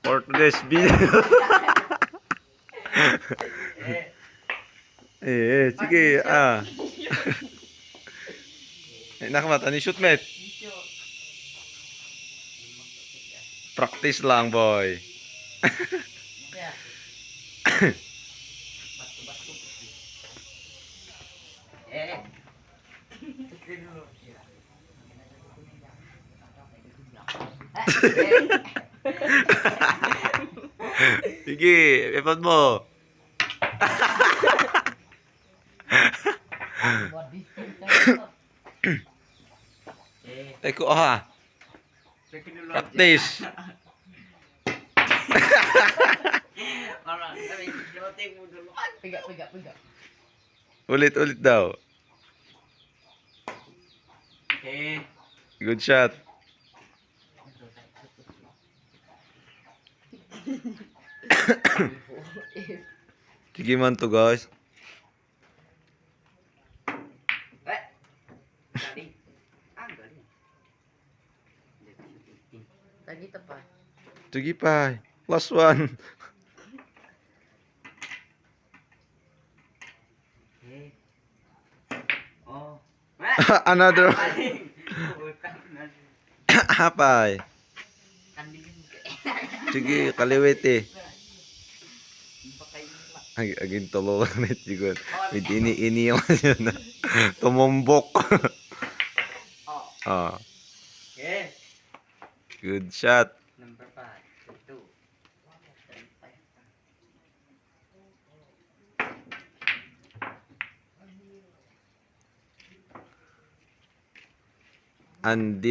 for today's video. Sige, nakamata ni shoot, mate. Practice lang, boy. Sige, ipad mo. Teko, practice. Ulit daw. Good shot. Sige man to, guys. Sige pa. Plus one. Another. Hapay. Sige, kaliwete. Agin tolo lang net siguro. May ini yung yun. Tumumbok. Good shot. Number 5, 2. And